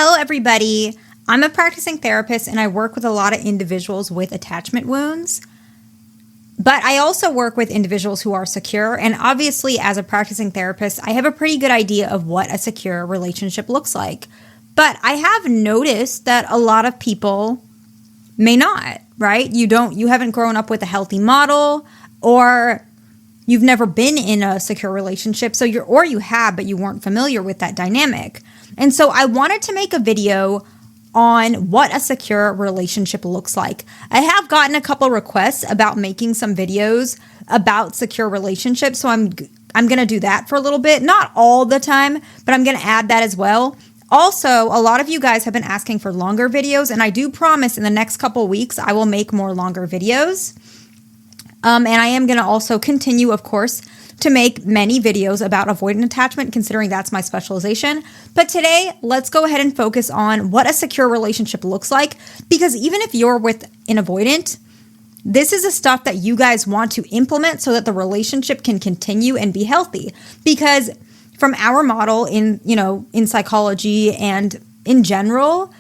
Hello, everybody. I'm a practicing therapist and I work with a lot of individuals with attachment wounds. But I also work with individuals who are secure. And obviously, as a practicing therapist, I have a pretty good idea of what a secure relationship looks like. But I have noticed that a lot of people may not, right? You haven't grown up with a healthy model, or you've never been in a secure relationship. Or you have, but you weren't familiar with that dynamic. And so I wanted to make a video on what a secure relationship looks like. I have gotten a couple requests about making some videos about secure relationships, so I'm going to do that for a little bit. Not all the time, but I'm going to add that as well. Also, a lot of you guys have been asking for longer videos, and I do promise in the next couple weeks I will make more longer videos. And I am going to also continue, of course, to make many videos about avoidant attachment, considering that's my specialization. But today, let's go ahead and focus on what a secure relationship looks like, because even if you're with an avoidant, this is the stuff that you guys want to implement so that the relationship can continue and be healthy. Because from our model in psychology and in general,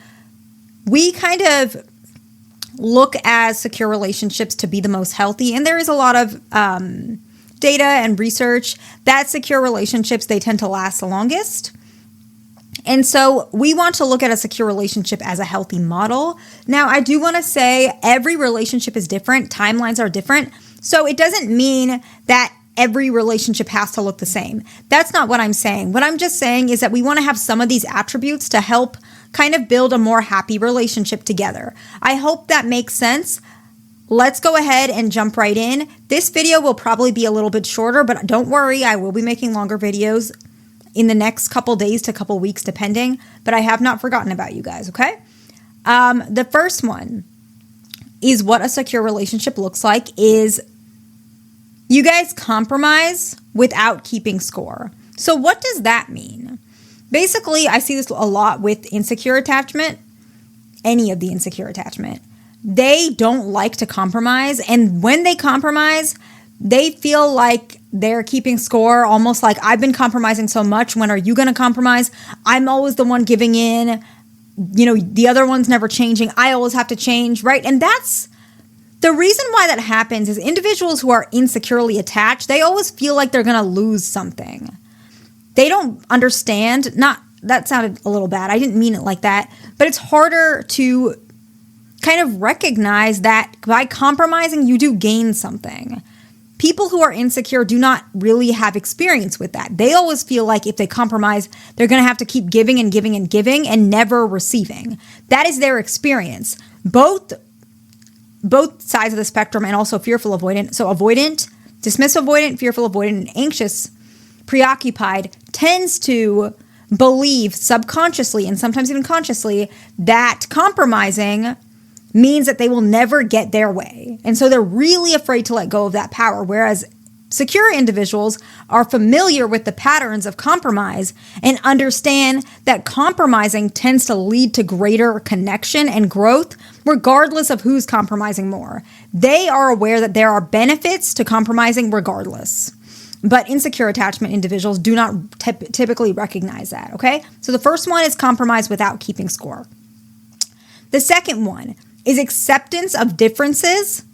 we kind of look at secure relationships to be the most healthy. And there is a lot of data and research that secure relationships, they tend to last the longest. And so we want to look at a secure relationship as a healthy model. Now, I do want to say every relationship is different. Timelines are different. So it doesn't mean that every relationship has to look the same. That's not what I'm saying. What I'm just saying is that we want to have some of these attributes to help kind of build a more happy relationship together. I hope that makes sense. Let's go ahead and jump right in. This video will probably be a little bit shorter, but don't worry, I will be making longer videos in the next couple days to couple weeks, depending. But I have not forgotten about you guys, okay? The first one is what a secure relationship looks like is you guys compromise without keeping score. So what does that mean? Basically, I see this a lot with insecure attachment, any of the insecure attachment. They don't like to compromise. And when they compromise, they feel like they're keeping score, almost like I've been compromising so much. When are you going to compromise? I'm always the one giving in. The other one's never changing. I always have to change, right? And that's the reason why that happens is individuals who are insecurely attached, they always feel like they're going to lose something. They don't understand. That sounded a little bad. I didn't mean it like that. But it's harder to kind of recognize that by compromising, you do gain something. People who are insecure do not really have experience with that. They always feel like if they compromise, they're going to have to keep giving and giving and giving and never receiving. That is their experience. Both sides of the spectrum, and also fearful avoidant. So avoidant, dismissive avoidant, fearful avoidant, and anxious, preoccupied tends to believe subconsciously and sometimes even consciously that compromising means that they will never get their way. And so they're really afraid to let go of that power. Whereas secure individuals are familiar with the patterns of compromise and understand that compromising tends to lead to greater connection and growth, regardless of who's compromising more. They are aware that there are benefits to compromising regardless. But insecure attachment individuals do not typically recognize that, okay? So the first one is compromise without keeping score. The second one is acceptance of differences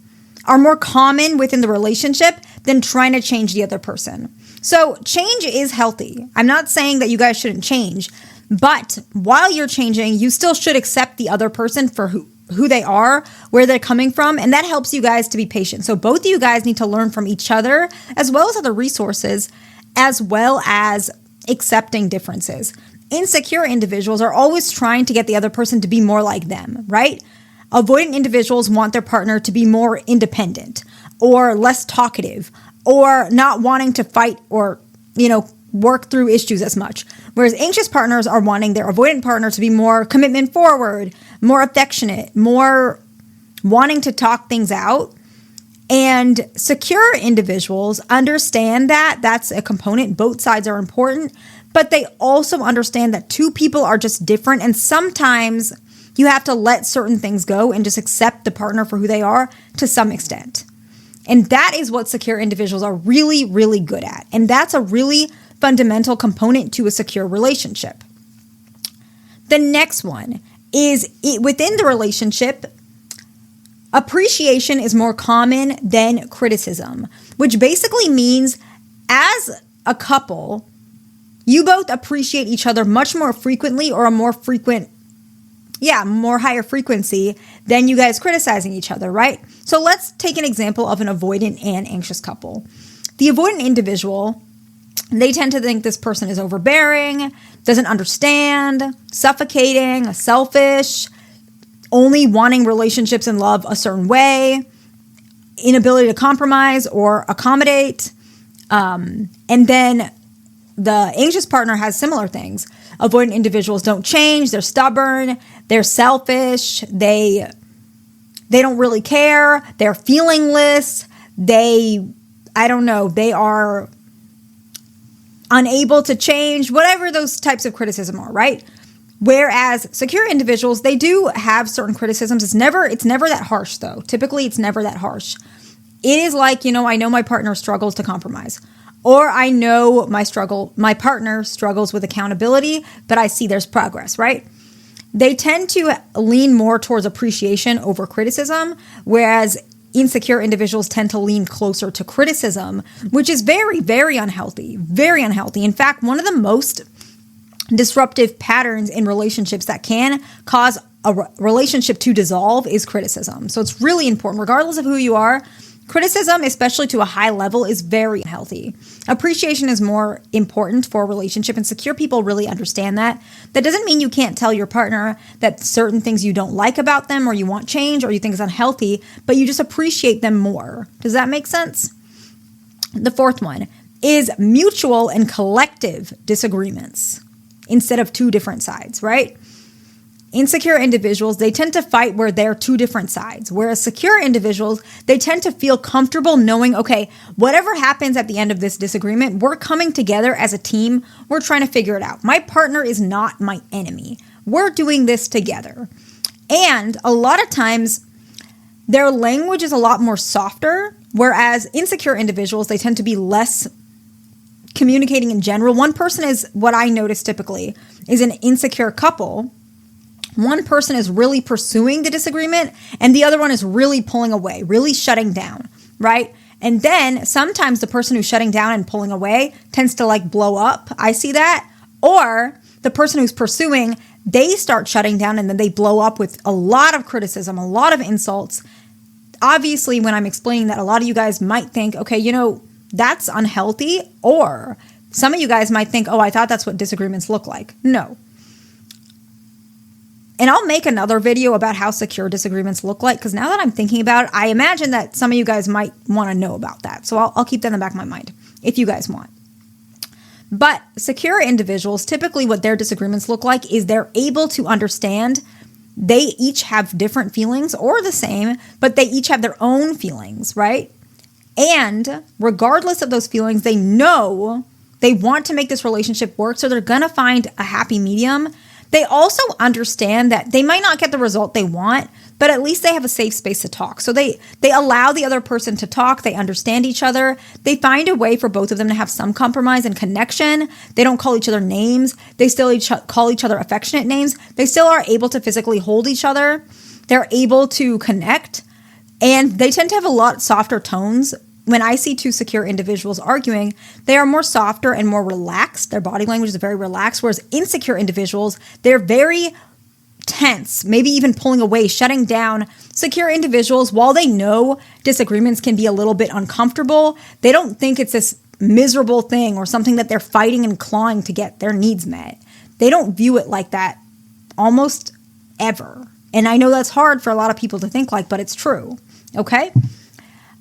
are more common within the relationship than trying to change the other person. So change is healthy. I'm not saying that you guys shouldn't change, but while you're changing, you still should accept the other person for who they are, where they're coming from, and that helps you guys to be patient. So both of you guys need to learn from each other, as well as other resources, as well as accepting differences. Insecure individuals are always trying to get the other person to be more like them, right? Avoidant individuals want their partner to be more independent or less talkative or not wanting to fight or, work through issues as much. Whereas anxious partners are wanting their avoidant partner to be more commitment forward, more affectionate, more wanting to talk things out. And secure individuals understand that that's a component. Both sides are important, but they also understand that two people are just different. And sometimes you have to let certain things go and just accept the partner for who they are to some extent. And that is what secure individuals are really, really good at. And that's a really fundamental component to a secure relationship. The next one is within the relationship, appreciation is more common than criticism, which basically means as a couple, you both appreciate each other much more frequently or a more higher frequency than you guys criticizing each other, right? So let's take an example of an avoidant and anxious couple. The avoidant individual, they tend to think this person is overbearing, doesn't understand, suffocating, selfish, only wanting relationships and love a certain way, inability to compromise or accommodate. And then the anxious partner has similar things. Avoidant individuals don't change. They're stubborn. They're selfish. They don't really care. They're feelingless. They are unable to change, whatever those types of criticism are, right? Whereas secure individuals, they do have certain criticisms. It's never that harsh though. Typically, it's never that harsh. It is like, I know my partner struggles to compromise. Or I know my partner struggles with accountability, but I see there's progress, right? They tend to lean more towards appreciation over criticism, whereas insecure individuals tend to lean closer to criticism, which is very, very unhealthy, very unhealthy. In fact, one of the most disruptive patterns in relationships that can cause a relationship to dissolve is criticism. So it's really important, regardless of who you are. Criticism, especially to a high level, is very unhealthy. Appreciation is more important for a relationship, and secure people really understand that. That doesn't mean you can't tell your partner that certain things you don't like about them or you want change or you think is unhealthy, but you just appreciate them more. Does that make sense? The fourth one is mutual and collective disagreements instead of two different sides, right? Insecure individuals, they tend to fight where they're two different sides, whereas secure individuals, they tend to feel comfortable knowing, okay, whatever happens at the end of this disagreement, we're coming together as a team. We're trying to figure it out. My partner is not my enemy. We're doing this together. And a lot of times, their language is a lot more softer, whereas insecure individuals, they tend to be less communicating in general. One person is, what I notice typically, is an insecure couple. One person is really pursuing the disagreement and the other one is really pulling away, really shutting down, right? And then sometimes the person who's shutting down and pulling away tends to blow up. I see that. Or the person who's pursuing, they start shutting down and then they blow up with a lot of criticism, a lot of insults. Obviously, when I'm explaining that, a lot of you guys might think, okay, that's unhealthy. Or some of you guys might think, oh, I thought that's what disagreements look like. No. And I'll make another video about how secure disagreements look like, because now that I'm thinking about it, I imagine that some of you guys might want to know about that. So I'll keep that in the back of my mind if you guys want. But secure individuals, typically what their disagreements look like is they're able to understand they each have different feelings or the same, but they each have their own feelings, right? And regardless of those feelings, they know they want to make this relationship work, so they're going to find a happy medium. They also understand that they might not get the result they want, but at least they have a safe space to talk. So they allow the other person to talk. They understand each other. They find a way for both of them to have some compromise and connection. They don't call each other names. They still call each other affectionate names. They still are able to physically hold each other. They're able to connect. And they tend to have a lot softer tones. When I see two secure individuals arguing, they are more softer and more relaxed. Their body language is very relaxed, whereas insecure individuals, they're very tense, maybe even pulling away, shutting down. Secure individuals, while they know disagreements can be a little bit uncomfortable, they don't think it's this miserable thing or something that they're fighting and clawing to get their needs met. They don't view it like that almost ever. And I know that's hard for a lot of people to think like, but it's true. Okay?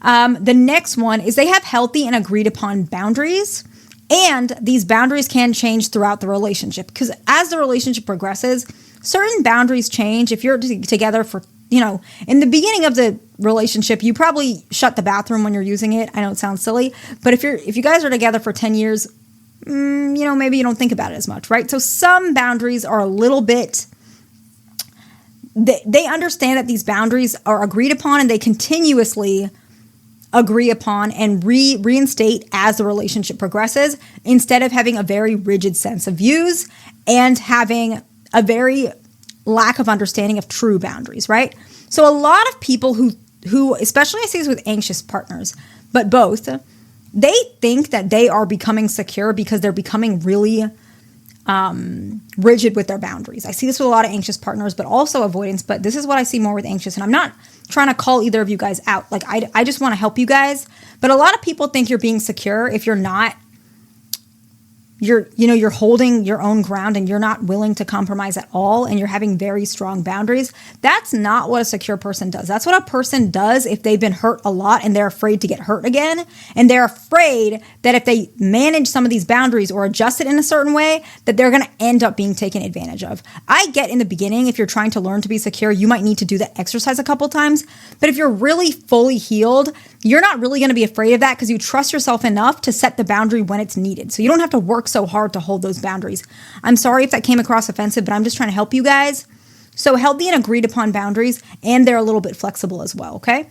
The next one is they have healthy and agreed upon boundaries, and these boundaries can change throughout the relationship because as the relationship progresses, certain boundaries change. If you're together for, in the beginning of the relationship, you probably shut the bathroom when you're using it. I know it sounds silly, but if you guys are together for 10 years, maybe you don't think about it as much, right? So some boundaries are a little bit, they understand that these boundaries are agreed upon and they continuously agree upon and reinstate as the relationship progresses, instead of having a very rigid sense of views and having a very lack of understanding of true boundaries, right? So a lot of people who especially I see this with anxious partners, but both, they think that they are becoming secure because they're becoming really rigid with their boundaries. I see this with a lot of anxious partners, but also avoidance. But this is what I see more with anxious. And I'm not trying to call either of you guys out. Like, I just want to help you guys. But a lot of people think you're being secure if you're not. You're holding your own ground and you're not willing to compromise at all, and you're having very strong boundaries. That's not what a secure person does. That's what a person does if they've been hurt a lot and they're afraid to get hurt again. And they're afraid that if they manage some of these boundaries or adjust it in a certain way, that they're going to end up being taken advantage of. I get in the beginning, if you're trying to learn to be secure, you might need to do that exercise a couple times. But if you're really fully healed, you're not really going to be afraid of that because you trust yourself enough to set the boundary when it's needed. So you don't have to work so hard to hold those boundaries. I'm sorry if that came across offensive, but I'm just trying to help you guys. So healthy and agreed upon boundaries, and they're a little bit flexible as well, okay?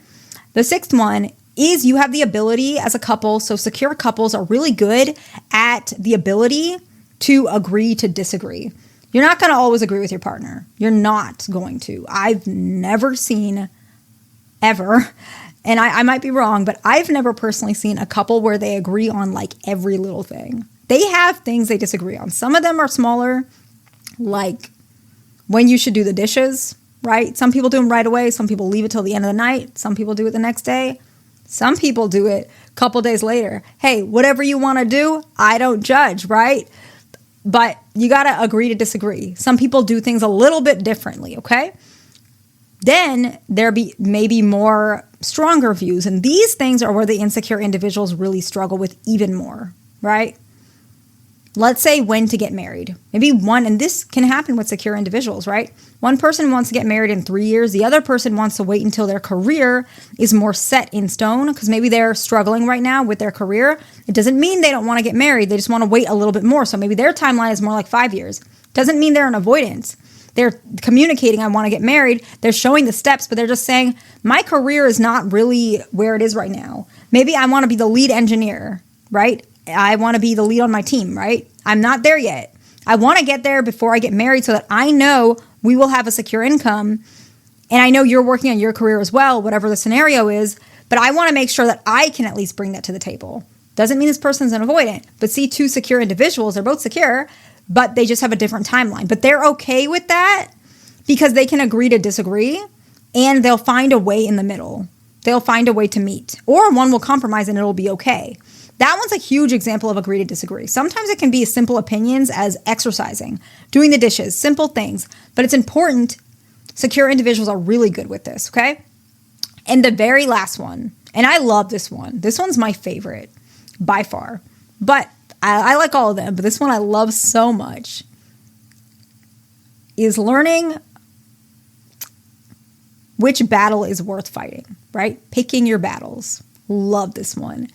The sixth one is you have the ability as a couple. So secure couples are really good at the ability to agree to disagree. You're not going to always agree with your partner. You're not going to. I've never seen ever, and I might be wrong, but I've never personally seen a couple where they agree on like every little thing. They have things they disagree on. Some of them are smaller, like when you should do the dishes, right? Some people do them right away. Some people leave it till the end of the night. Some people do it the next day. Some people do it a couple days later. Hey, whatever you want to do, I don't judge, right? But you got to agree to disagree. Some people do things a little bit differently, okay? Then there be maybe more stronger views. And these things are where the insecure individuals really struggle with even more, right? Let's say when to get married. Maybe one, and this can happen with secure individuals, right? One person wants to get married in 3 years. The other person wants to wait until their career is more set in stone because maybe they're struggling right now with their career. It doesn't mean they don't want to get married. They just want to wait a little bit more. So maybe their timeline is more like 5 years. Doesn't mean they're in avoidance. They're communicating, I want to get married. They're showing the steps, but they're just saying, my career is not really where it is right now. Maybe I want to be the lead engineer, right? I want to be the lead on my team, right? I'm not there yet. I want to get there before I get married so that I know we will have a secure income. And I know you're working on your career as well, whatever the scenario is. But I want to make sure that I can at least bring that to the table. Doesn't mean this person's an avoidant. But see, two secure individuals, they're both secure, but they just have a different timeline. But they're okay with that because they can agree to disagree and they'll find a way in the middle. They'll find a way to meet. Or one will compromise and it'll be okay. That one's a huge example of agree to disagree. Sometimes it can be as simple opinions as exercising, doing the dishes, simple things. But it's important. Secure individuals are really good with this, okay? And the very last one, and I love this one. This one's my favorite by far. But I like all of them, but this one I love so much, is learning which battle is worth fighting, right? Picking your battles. Love this one.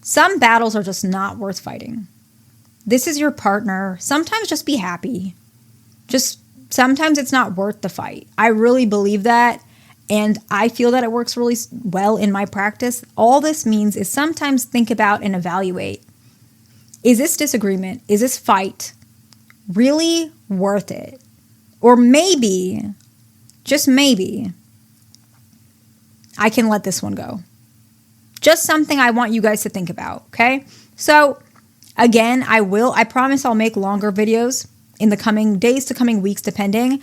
Some battles are just not worth fighting. This is your partner. Sometimes just be happy. Sometimes it's not worth the fight. I really believe that. And I feel that it works really well in my practice. All this means is sometimes think about and evaluate. Is this disagreement, is this fight really worth it? Or maybe, just maybe, I can let this one go. Just something I want you guys to think about, okay? So, again, I promise I'll make longer videos in the coming days to coming weeks, depending.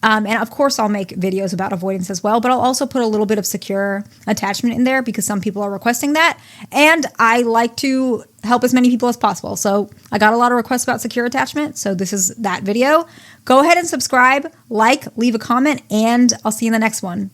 And of course, I'll make videos about avoidance as well, but I'll also put a little bit of secure attachment in there because some people are requesting that. And I like to help as many people as possible. So I got a lot of requests about secure attachment. So this is that video. Go ahead and subscribe, like, leave a comment, and I'll see you in the next one.